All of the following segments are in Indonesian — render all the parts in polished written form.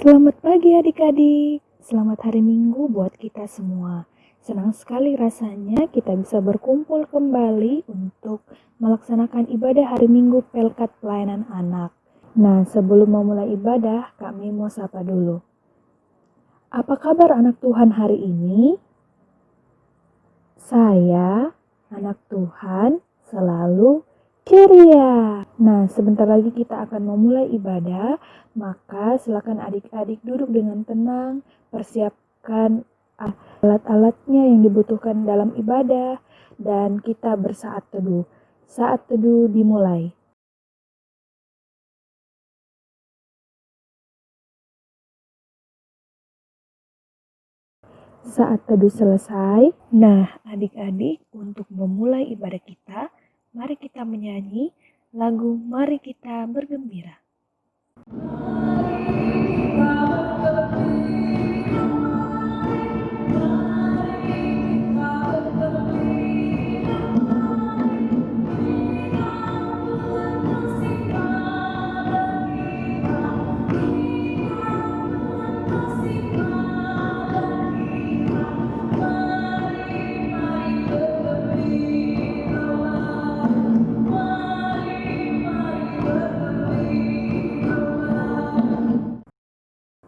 Selamat pagi adik-adik, selamat hari Minggu buat kita semua. Senang sekali rasanya kita bisa berkumpul kembali untuk melaksanakan ibadah hari Minggu Pelkat Pelayanan Anak. Nah, sebelum memulai ibadah, kami mau sapa dulu. Apa kabar anak Tuhan hari ini? Saya, anak Tuhan, selalu ceria. Nah, sebentar lagi kita akan memulai ibadah, maka silakan adik-adik duduk dengan tenang, persiapkan alat-alatnya yang dibutuhkan dalam ibadah, dan kita bersaat teduh. Saat teduh dimulai. Saat teduh selesai, nah adik-adik untuk memulai ibadah kita, mari kita menyanyi lagu Mari Kita Bergembira.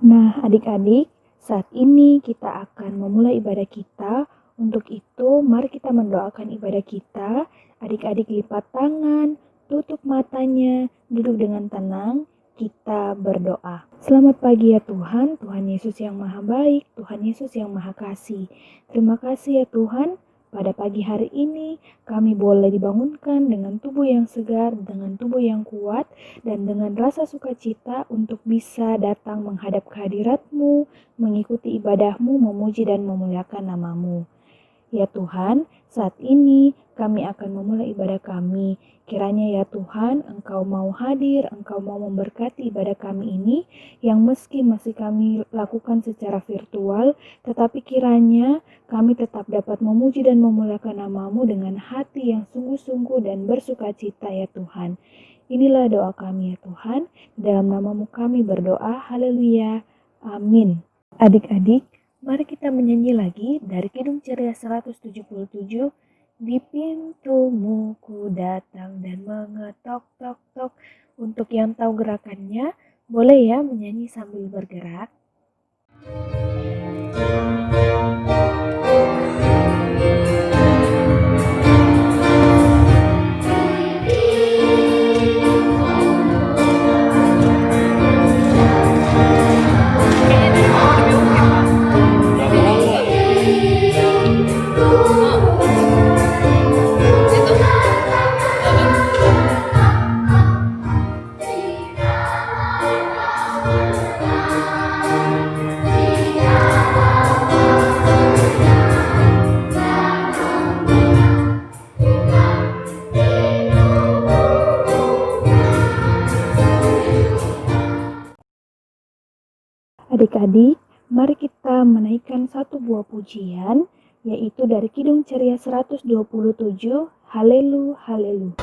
Nah, adik-adik, saat ini kita akan memulai ibadah kita. Untuk itu, mari kita mendoakan ibadah kita. Adik-adik lipat tangan, tutup matanya, duduk dengan tenang, kita berdoa. Selamat pagi ya Tuhan, Tuhan Yesus yang Maha Baik, Tuhan Yesus yang Maha Kasih. Terima kasih ya Tuhan, pada pagi hari ini kami boleh dibangunkan dengan tubuh yang segar, dengan tubuh yang kuat, dan dengan rasa sukacita untuk bisa datang menghadap kehadirat-Mu, mengikuti ibadah-Mu, memuji dan memuliakan nama-Mu. Ya Tuhan, saat ini kami akan memulai ibadah kami. Kiranya ya Tuhan, Engkau mau hadir, Engkau mau memberkati ibadah kami ini, yang meski masih kami lakukan secara virtual, tetapi kiranya kami tetap dapat memuji dan memuliakan nama-Mu dengan hati yang sungguh-sungguh dan bersukacita ya Tuhan. Inilah doa kami ya Tuhan, dalam nama-Mu kami berdoa, haleluya, amin. Adik-adik, mari kita menyanyi lagi dari Kidung Ceria 177, di pintumu ku datang dan mengetok tok tok. Untuk yang tahu gerakannya, boleh ya menyanyi sambil bergerak. Adik-adik, mari kita menaikkan satu buah pujian, yaitu dari Kidung Ceria 127, Halelu, Halelu.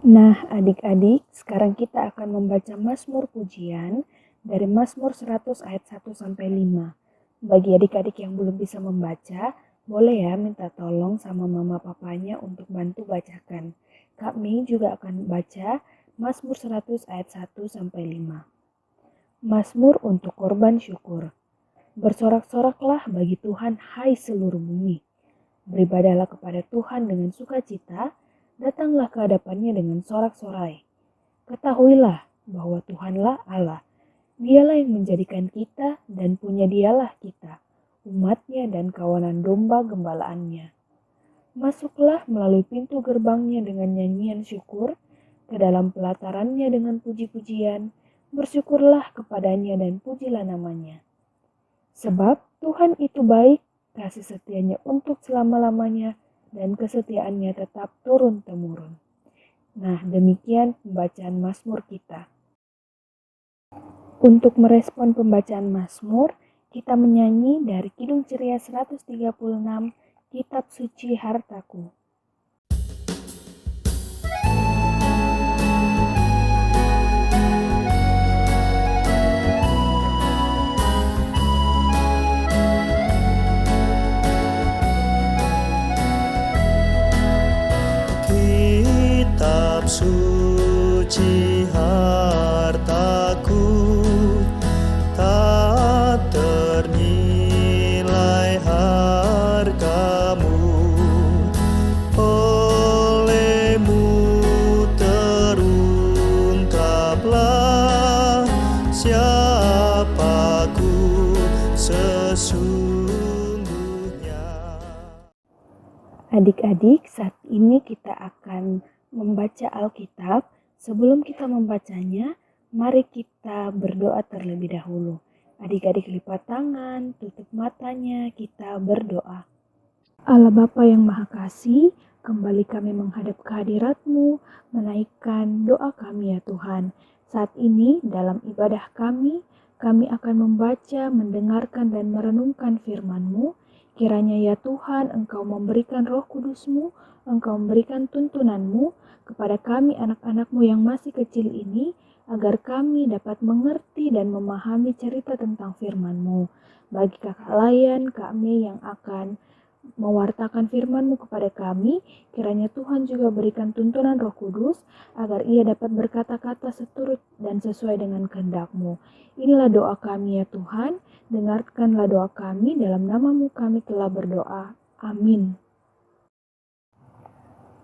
Nah, adik-adik, sekarang kita akan membaca Mazmur Pujian dari Mazmur 100 ayat 1 sampai 5. Bagi adik-adik yang belum bisa membaca, boleh ya minta tolong sama mama papanya untuk bantu bacakan. Kami juga akan baca Mazmur 100 ayat 1 sampai 5. Mazmur untuk korban syukur. Bersorak-soraklah bagi Tuhan, hai seluruh bumi. Beribadahlah kepada Tuhan dengan sukacita, datanglah ke hadapannya dengan sorak-sorai. Ketahuilah bahwa Tuhanlah Allah. Dialah yang menjadikan kita dan punya dialah kita, umatnya dan kawanan domba gembalaannya. Masuklah melalui pintu gerbangnya dengan nyanyian syukur, ke dalam pelatarannya dengan puji-pujian, bersyukurlah kepadanya dan pujilah namanya. Sebab Tuhan itu baik, kasih setianya untuk selama-lamanya, dan kesetiaannya tetap turun-temurun. Nah, demikian pembacaan Mazmur kita. Untuk merespon pembacaan Mazmur, kita menyanyi dari Kidung Ceria 136, Kitab Suci Hartaku. Kitab suci hartaku, tak ternilai hargamu. Olehmu terungkaplah siapaku sesungguhnya. Adik-adik, saat ini kita akan membaca Alkitab. Sebelum kita membacanya, mari kita berdoa terlebih dahulu. Adik-adik lipat tangan, tutup matanya, kita berdoa. Allah Bapa yang Maha Kasih, kembali kami menghadap kehadirat-Mu, menaikkan doa kami ya Tuhan. Saat ini dalam ibadah kami akan membaca, mendengarkan dan merenungkan firman-Mu. Kiranya ya Tuhan, Engkau memberikan Roh Kudus-Mu, Engkau memberikan tuntunan-Mu kepada kami anak-anak-Mu yang masih kecil ini, agar kami dapat mengerti dan memahami cerita tentang firman-Mu. Bagi kakak Layan, kami yang akan mewartakan firman-Mu kepada kami, kiranya Tuhan juga berikan tuntunan Roh Kudus, agar ia dapat berkata-kata seturut dan sesuai dengan kehendak-Mu. Inilah doa kami ya Tuhan, dengarkanlah doa kami, dalam nama-Mu kami telah berdoa. Amin.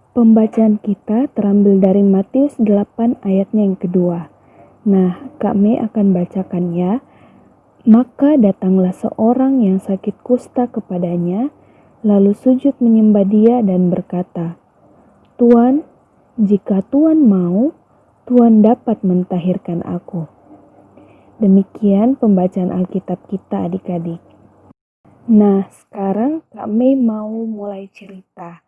Pembacaan kita terambil dari Matius 8 ayatnya yang kedua. Nah, kami akan bacakan ya. Maka datanglah seorang yang sakit kusta kepadanya, lalu sujud menyembah dia dan berkata, "Tuan, jika Tuan mau, Tuan dapat mentahirkan aku." Demikian pembacaan Alkitab kita adik-adik. Nah, sekarang kami mau mulai cerita.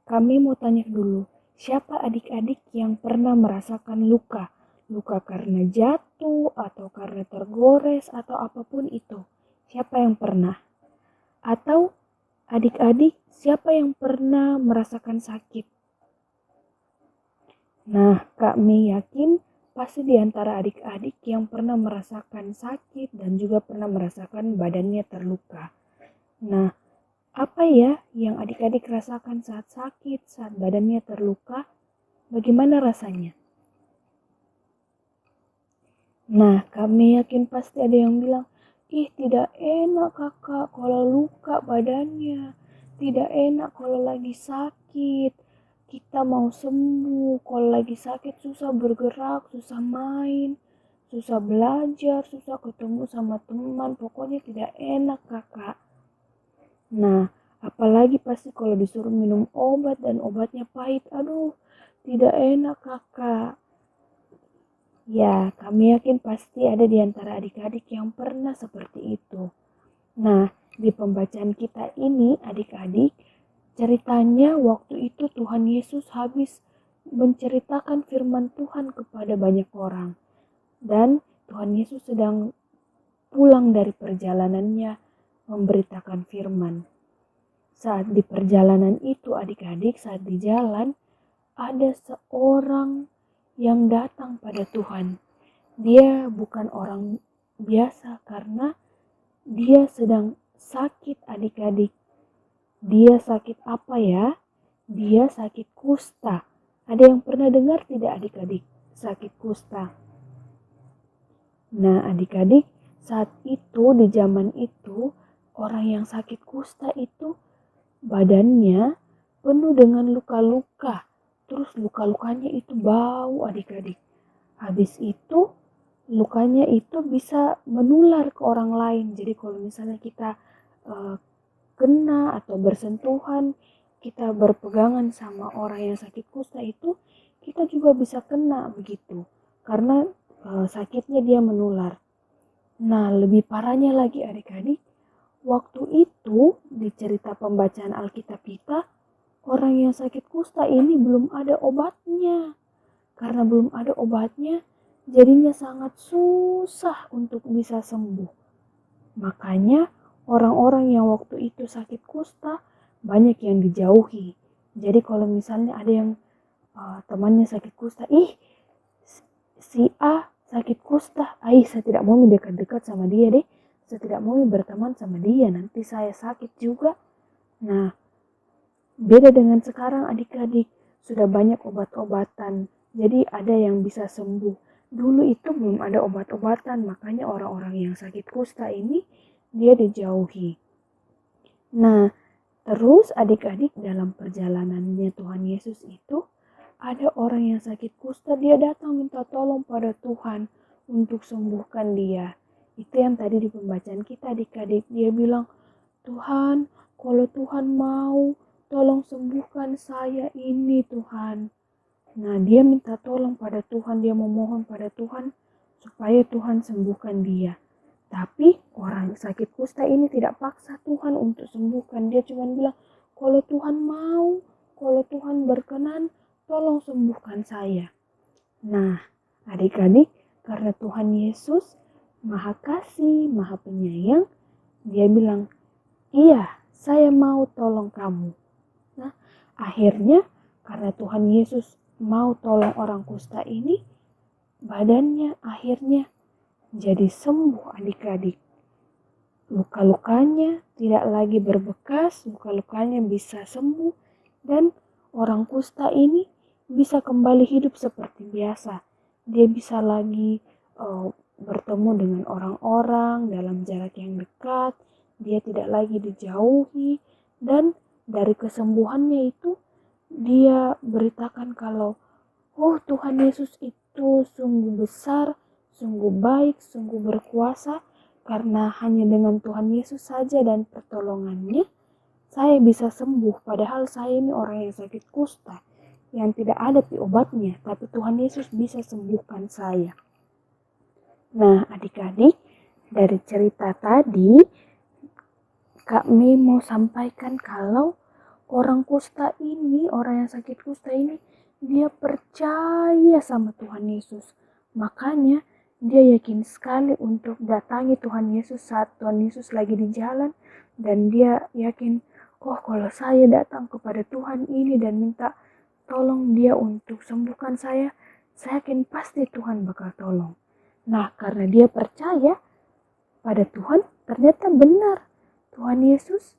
Kami mau tanya dulu, siapa adik-adik yang pernah merasakan luka? Luka karena jatuh atau karena tergores atau apapun itu. Siapa yang pernah? Atau adik-adik, siapa yang pernah merasakan sakit? Nah, kami yakin pasti di antara adik-adik yang pernah merasakan sakit dan juga pernah merasakan badannya terluka. Nah, apa ya yang adik-adik rasakan saat sakit, saat badannya terluka? Bagaimana rasanya? Nah, kami yakin pasti ada yang bilang, "Ih, tidak enak kakak kalau luka badannya. Tidak enak kalau lagi sakit. Kita mau sembuh, kalau lagi sakit susah bergerak, susah main, susah belajar, susah ketemu sama teman. Pokoknya tidak enak kakak." Nah, apalagi pasti kalau disuruh minum obat dan obatnya pahit. Aduh, tidak enak kakak. Ya, kami yakin pasti ada di antara adik-adik yang pernah seperti itu. Nah, di pembacaan kita ini adik-adik, ceritanya waktu itu Tuhan Yesus habis menceritakan firman Tuhan kepada banyak orang. Dan Tuhan Yesus sedang pulang dari perjalanannya memberitakan firman. Saat di perjalanan itu adik-adik, saat di jalan, ada seorang yang datang pada Tuhan. Dia bukan orang biasa karena dia sedang sakit adik-adik. Dia sakit apa ya? Dia sakit kusta. Ada yang pernah dengar tidak adik-adik sakit kusta? Nah adik-adik, saat itu di zaman itu orang yang sakit kusta itu badannya penuh dengan luka-luka. Terus luka-lukanya itu bau adik-adik. Habis itu lukanya itu bisa menular ke orang lain. Jadi kalau misalnya kita kena atau bersentuhan, kita berpegangan sama orang yang sakit kusta itu, kita juga bisa kena begitu. Karena sakitnya dia menular. Nah, lebih parahnya lagi adik-adik, waktu itu di cerita pembacaan Alkitab kita, orang yang sakit kusta ini belum ada obatnya. Karena belum ada obatnya, jadinya sangat susah untuk bisa sembuh. Makanya orang-orang yang waktu itu sakit kusta banyak yang dijauhi. Jadi kalau misalnya ada yang temannya sakit kusta, si A sakit kusta, saya tidak mau dekat-dekat sama dia deh. Saya tidak mau berteman sama dia, nanti saya sakit juga. Nah, beda dengan sekarang adik-adik, sudah banyak obat-obatan. Jadi ada yang bisa sembuh. Dulu itu belum ada obat-obatan, makanya orang-orang yang sakit kusta ini dia dijauhi. Nah, terus adik-adik dalam perjalanannya Tuhan Yesus itu, ada orang yang sakit kusta, dia datang minta tolong pada Tuhan untuk sembuhkan dia. Itu yang tadi di pembacaan kita adik-adik, dia bilang, Tuhan, kalau Tuhan mau, tolong sembuhkan saya ini Tuhan. Nah, dia minta tolong pada Tuhan, dia memohon pada Tuhan supaya Tuhan sembuhkan dia. Tapi orang sakit kusta ini tidak paksa Tuhan untuk sembuhkan. Dia cuma bilang, kalau Tuhan mau, kalau Tuhan berkenan, tolong sembuhkan saya. Nah, adik-adik, karena Tuhan Yesus Maha Kasih, Maha Penyayang, dia bilang, iya, saya mau tolong kamu. Nah, akhirnya karena Tuhan Yesus mau tolong orang kusta ini, badannya akhirnya jadi sembuh adik-adik. Luka-lukanya tidak lagi berbekas, luka-lukanya bisa sembuh, dan orang kusta ini bisa kembali hidup seperti biasa. Dia bisa lagi bertemu dengan orang-orang dalam jarak yang dekat, dia tidak lagi dijauhi, dan dari kesembuhannya itu dia beritakan kalau Tuhan Yesus itu sungguh besar, sungguh baik, sungguh berkuasa, karena hanya dengan Tuhan Yesus saja dan pertolongannya saya bisa sembuh. Padahal saya ini orang yang sakit kusta, yang tidak ada obatnya, tapi Tuhan Yesus bisa sembuhkan saya. Nah, adik-adik, dari cerita tadi kami mau sampaikan kalau orang kusta ini, orang yang sakit kusta ini, dia percaya sama Tuhan Yesus. Makanya dia yakin sekali untuk datangi Tuhan Yesus saat Tuhan Yesus lagi di jalan. Dan dia yakin, kalau saya datang kepada Tuhan ini dan minta tolong dia untuk sembuhkan saya yakin pasti Tuhan bakal tolong. Nah, karena dia percaya pada Tuhan, ternyata benar. Tuhan Yesus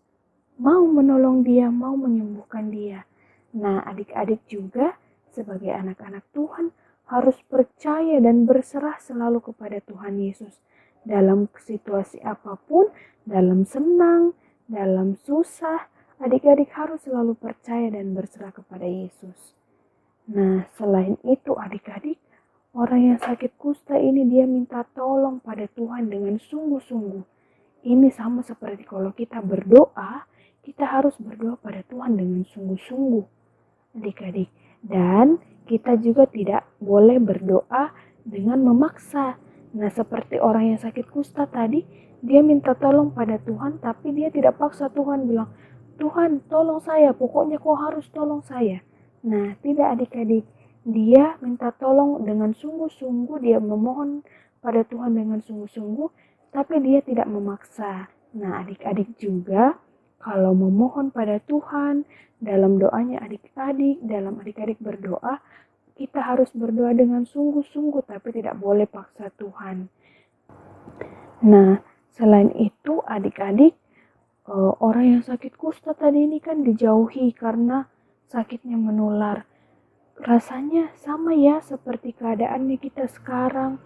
mau menolong dia, mau menyembuhkan dia. Nah, adik-adik juga sebagai anak-anak Tuhan harus percaya dan berserah selalu kepada Tuhan Yesus. Dalam situasi apapun, dalam senang, dalam susah, adik-adik harus selalu percaya dan berserah kepada Yesus. Nah, selain itu adik-adik, orang yang sakit kusta ini dia minta tolong pada Tuhan dengan sungguh-sungguh. Ini sama seperti kalau kita berdoa, kita harus berdoa pada Tuhan dengan sungguh-sungguh, adik-adik. Dan kita juga tidak boleh berdoa dengan memaksa. Nah, seperti orang yang sakit kusta tadi, dia minta tolong pada Tuhan, tapi dia tidak paksa Tuhan bilang, Tuhan tolong saya, pokoknya kau harus tolong saya. Nah, tidak adik-adik. Dia minta tolong dengan sungguh-sungguh, dia memohon pada Tuhan dengan sungguh-sungguh, tapi dia tidak memaksa. Nah, adik-adik juga kalau memohon pada Tuhan, dalam doanya adik-adik, dalam adik-adik berdoa, kita harus berdoa dengan sungguh-sungguh, tapi tidak boleh paksa Tuhan. Nah, selain itu adik-adik, orang yang sakit kusta tadi ini kan dijauhi karena sakitnya menular. Rasanya sama ya seperti keadaannya kita sekarang.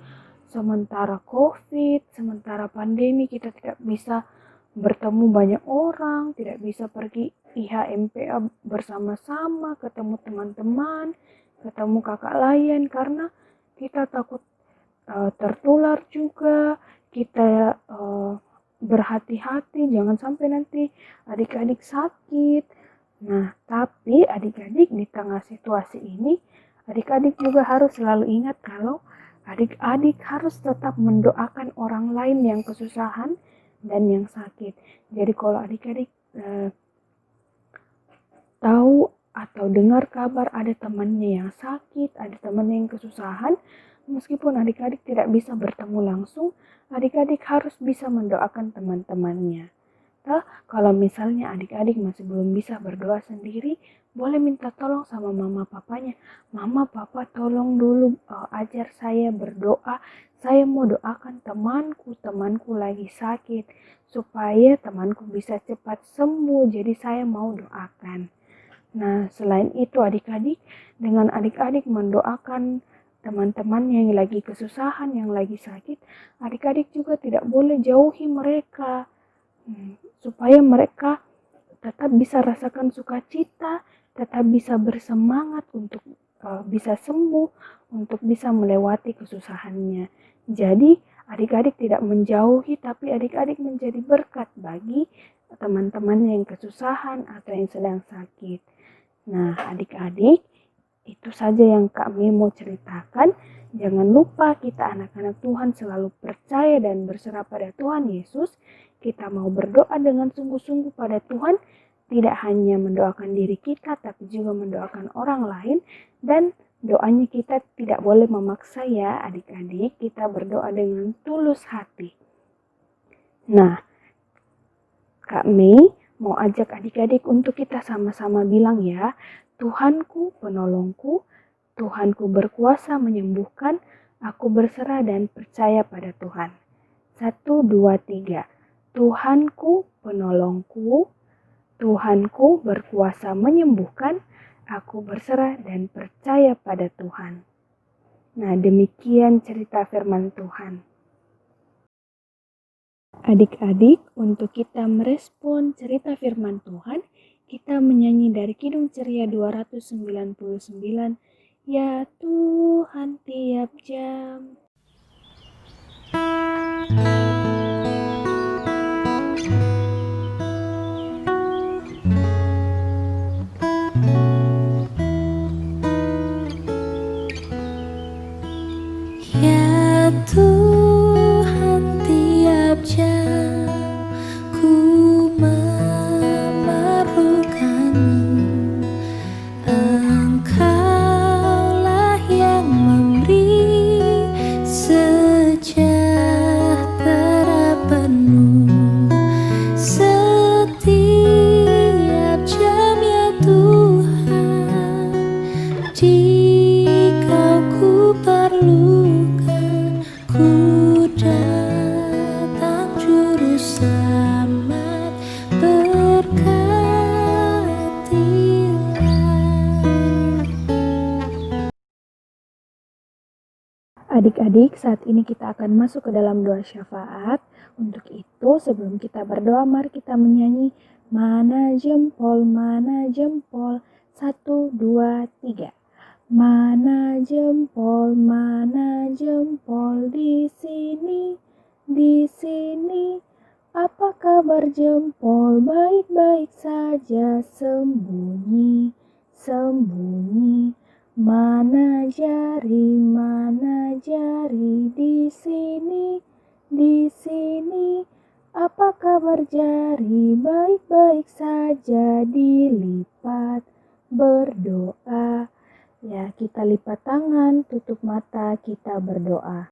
Sementara COVID, sementara pandemi, kita tidak bisa bertemu banyak orang, tidak bisa pergi IHMPA bersama-sama, ketemu teman-teman, ketemu kakak lain, karena kita takut tertular juga. Kita berhati-hati, jangan sampai nanti adik-adik sakit. Nah, tapi adik-adik di tengah situasi ini, adik-adik juga harus selalu ingat kalau adik-adik harus tetap mendoakan orang lain yang kesusahan dan yang sakit. Jadi kalau adik-adik tahu atau dengar kabar ada temannya yang sakit, ada temannya yang kesusahan, meskipun adik-adik tidak bisa bertemu langsung, adik-adik harus bisa mendoakan teman-temannya. Kalau misalnya adik-adik masih belum bisa berdoa sendiri, boleh minta tolong sama mama papanya. Mama papa tolong dulu ajar saya berdoa. Saya mau doakan temanku lagi sakit supaya temanku bisa cepat sembuh. Jadi saya mau doakan. Nah, selain itu adik-adik, dengan adik-adik mendoakan teman-teman yang lagi kesusahan, yang lagi sakit, adik-adik juga tidak boleh jauhi mereka. Supaya mereka tetap bisa rasakan sukacita, tetap bisa bersemangat untuk bisa sembuh, untuk bisa melewati kesusahannya. Jadi adik-adik tidak menjauhi, tapi adik-adik menjadi berkat bagi teman-temannya yang kesusahan atau yang sedang sakit. Nah, adik-adik, itu saja yang kami mau ceritakan. Jangan lupa kita anak-anak Tuhan selalu percaya dan berserah pada Tuhan Yesus. Kita mau berdoa dengan sungguh-sungguh pada Tuhan, tidak hanya mendoakan diri kita, tapi juga mendoakan orang lain. Dan doanya kita tidak boleh memaksa ya adik-adik, kita berdoa dengan tulus hati. Nah, Kak Mei mau ajak adik-adik untuk kita sama-sama bilang ya, Tuhanku penolongku, Tuhanku berkuasa menyembuhkan, aku berserah dan percaya pada Tuhan. 1, 2, 3. Tuhanku penolongku, Tuhanku berkuasa menyembuhkan, aku berserah dan percaya pada Tuhan. Nah, demikian cerita firman Tuhan. Adik-adik, untuk kita merespon cerita firman Tuhan, kita menyanyi dari Kidung Ceria 299, Ya Tuhan tiap jam. Ya Tuhan tiap jam ku memerlukan-Mu, Engkaulah yang memberi sejahtera penuh setiap jam ya Tuhan. Jika ku perlukan, ku datang juru selamat, berkatilah. Adik-adik, saat ini kita akan masuk ke dalam doa syafaat. Untuk itu, sebelum kita berdoa, mari kita menyanyi Mana jempol, mana jempol, 1, 2, 3. Mana jempol di sini, di sini. Apa kabar jempol? Baik-baik saja, sembunyi, sembunyi. Mana jari di sini, di sini. Apa kabar jari? Baik-baik saja, dilipat, berdoa. Ya, kita lipat tangan, tutup mata, kita berdoa.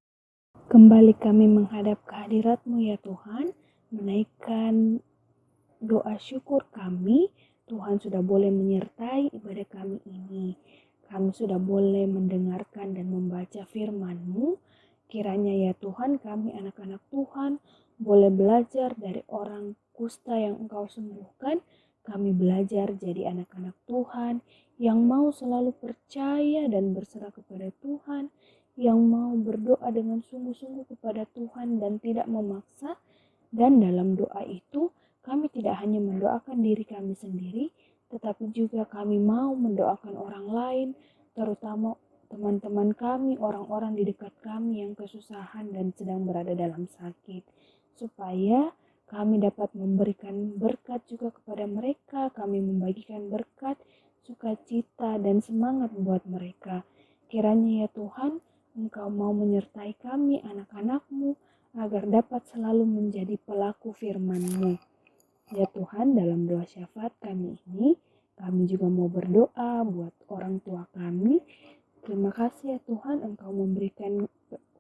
Kembali kami menghadap kehadirat-Mu ya Tuhan, menaikkan doa syukur kami. Tuhan sudah boleh menyertai ibadah kami ini. Kami sudah boleh mendengarkan dan membaca firman-Mu. Kiranya ya Tuhan, kami anak-anak Tuhan boleh belajar dari orang kusta yang Engkau sembuhkan. Kami belajar jadi anak-anak Tuhan yang mau selalu percaya dan berserah kepada Tuhan, yang mau berdoa dengan sungguh-sungguh kepada Tuhan dan tidak memaksa. Dan dalam doa itu kami tidak hanya mendoakan diri kami sendiri, tetapi juga kami mau mendoakan orang lain, terutama teman-teman kami, orang-orang di dekat kami yang kesusahan dan sedang berada dalam sakit, supaya kami dapat memberikan berkat juga kepada mereka, kami membagikan berkat, sukacita, dan semangat buat mereka. Kiranya ya Tuhan, Engkau mau menyertai kami, anak-anak-Mu, agar dapat selalu menjadi pelaku firman-Mu. Ya Tuhan, dalam doa syafaat kami ini, kami juga mau berdoa buat orang tua kami. Terima kasih ya Tuhan, Engkau memberikan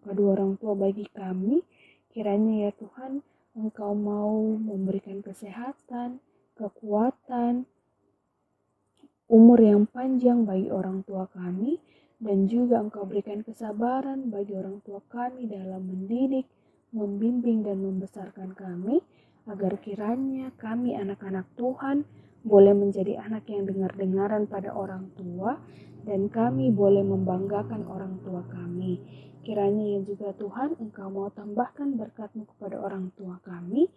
kedua orang tua bagi kami. Kiranya ya Tuhan, Engkau mau memberikan kesehatan, kekuatan, umur yang panjang bagi orang tua kami, dan juga Engkau berikan kesabaran bagi orang tua kami dalam mendidik, membimbing, dan membesarkan kami, agar kiranya kami anak-anak Tuhan boleh menjadi anak yang dengar-dengaran pada orang tua, dan kami boleh membanggakan orang tua kami. Kiranya ya juga Tuhan, Engkau mau tambahkan berkat-Mu kepada orang tua kami,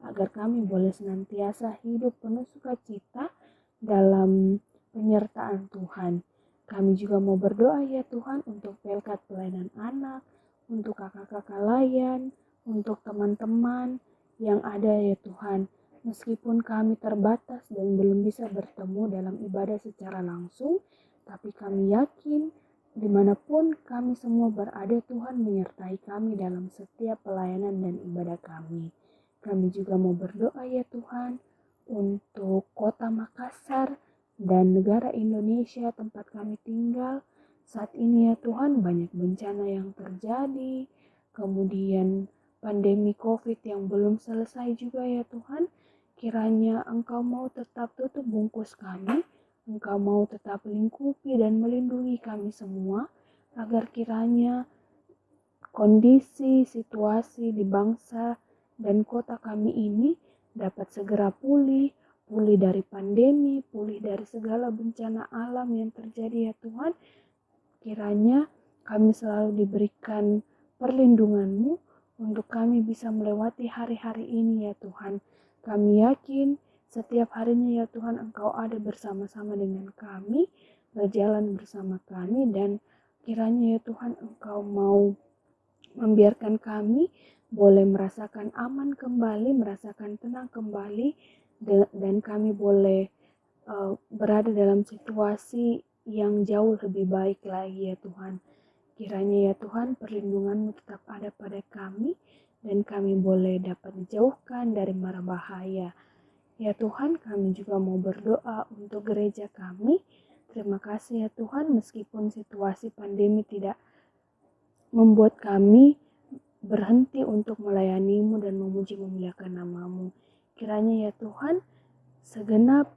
agar kami boleh senantiasa hidup penuh sukacita dalam penyertaan Tuhan. Kami juga mau berdoa ya Tuhan untuk pelkat pelayanan anak, untuk kakak-kakak layan, untuk teman-teman yang ada ya Tuhan. Meskipun kami terbatas dan belum bisa bertemu dalam ibadah secara langsung, tapi kami yakin dimanapun kami semua berada, Tuhan menyertai kami dalam setiap pelayanan dan ibadah kami. Kami juga mau berdoa ya Tuhan untuk kota Makassar dan negara Indonesia tempat kami tinggal. Saat ini ya Tuhan, banyak bencana yang terjadi, kemudian pandemi COVID yang belum selesai juga ya Tuhan. Kiranya Engkau mau tetap tutup bungkus kami, Engkau mau tetap lingkupi dan melindungi kami semua, agar kiranya kondisi, situasi di bangsa dan kota kami ini dapat segera pulih dari pandemi, pulih dari segala bencana alam yang terjadi ya Tuhan. Kiranya kami selalu diberikan perlindungan-Mu untuk kami bisa melewati hari-hari ini ya Tuhan. Kami yakin setiap harinya ya Tuhan, Engkau ada bersama-sama dengan kami, berjalan bersama kami, dan kiranya ya Tuhan, Engkau mau membiarkan kami boleh merasakan aman kembali, merasakan tenang kembali, dan kami boleh berada dalam situasi yang jauh lebih baik lagi ya Tuhan. Kiranya ya Tuhan, perlindungan-Mu tetap ada pada kami, dan kami boleh dapat dijauhkan dari mara bahaya. Ya Tuhan, kami juga mau berdoa untuk gereja kami. Terima kasih ya Tuhan, meskipun situasi pandemi tidak membuat kami berhenti untuk melayani-Mu dan memuji memuliakan nama-Mu. Kiranya ya Tuhan, segenap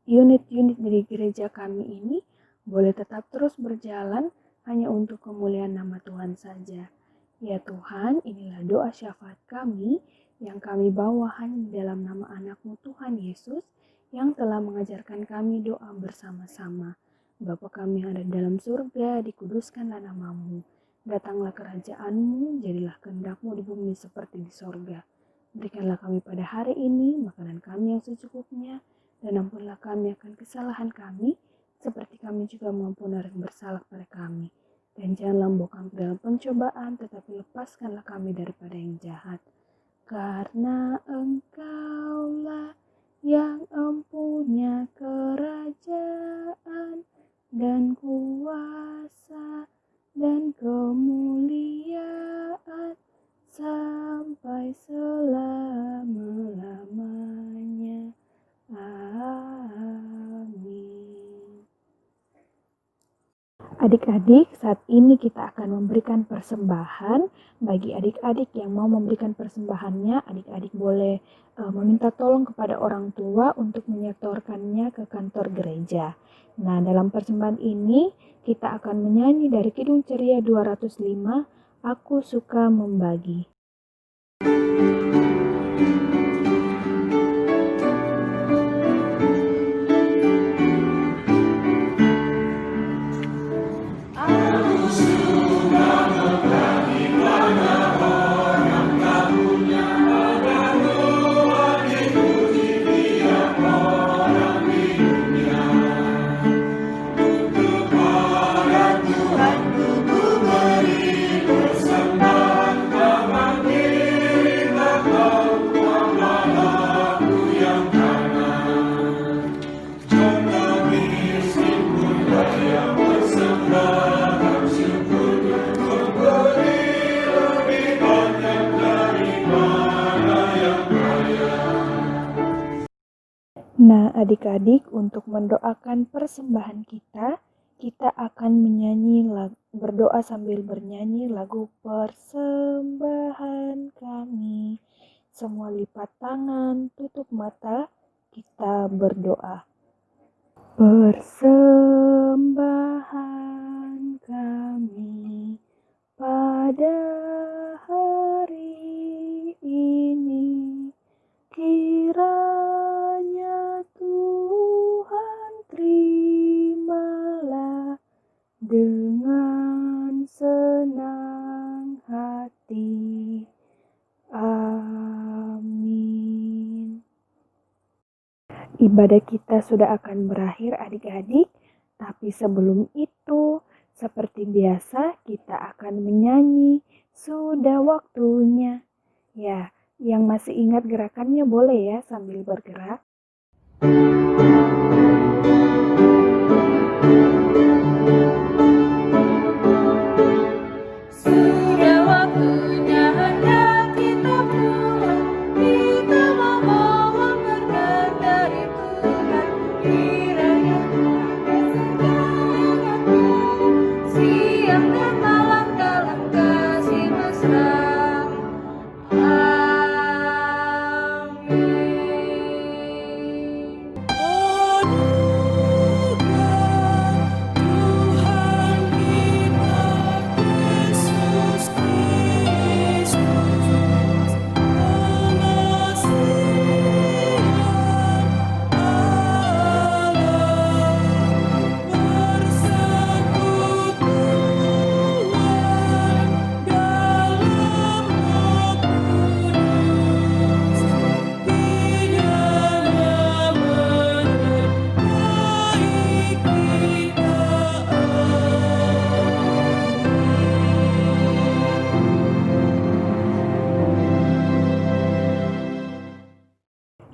unit-unit di gereja kami ini boleh tetap terus berjalan hanya untuk kemuliaan nama Tuhan saja. Ya Tuhan, inilah doa syafaat kami yang kami bawa hanya di dalam nama anak-Mu Tuhan Yesus, yang telah mengajarkan kami doa bersama-sama. Bapa kami yang ada di dalam surga, dikuduskanlah nama-Mu. Datanglah kerajaan-Mu, jadilah kehendak-Mu di bumi seperti di sorga. Berikanlah kami pada hari ini makanan kami yang secukupnya, dan ampunlah kami akan kesalahan kami, seperti kami juga mengampuni orang yang bersalah pada kami. Dan janganlah membawa kami ke dalam pencobaan, tetapi lepaskanlah kami daripada yang jahat. Karena Engkaulah yang empunya kerajaan dan kuasa dan kemuliaan sampai selama-lamanya. Amin. Adik-adik, saat ini kita akan memberikan persembahan. Bagi adik-adik yang mau memberikan persembahannya, adik-adik boleh meminta tolong kepada orang tua untuk menyetorkannya ke kantor gereja. Nah, dalam persembahan ini kita akan menyanyi dari Kidung Ceria 205, Aku Suka Membagi. Adik-adik, untuk mendoakan persembahan kita akan berdoa sambil bernyanyi lagu Persembahan Kami. Semua lipat tangan, tutup mata, kita berdoa. Persembahan kami pada hari ini, kiranya Tuhan terimalah dengan senang hati. Amin. Ibadah kita sudah akan berakhir adik-adik, tapi sebelum itu, seperti biasa kita akan menyanyi Sudah Waktunya. Ya, yang masih ingat gerakannya boleh ya sambil bergerak. Sudah waktunya hendak kita pulang, kita memohon berkat dari Tuhan. Kiranya Tuhan bersedia siang dan malam dalam kasih mesra. Amin.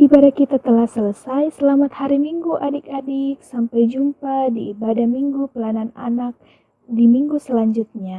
Ibadah kita telah selesai. Selamat hari Minggu adik-adik. Sampai jumpa di ibadah Minggu Pelayanan Anak di minggu selanjutnya.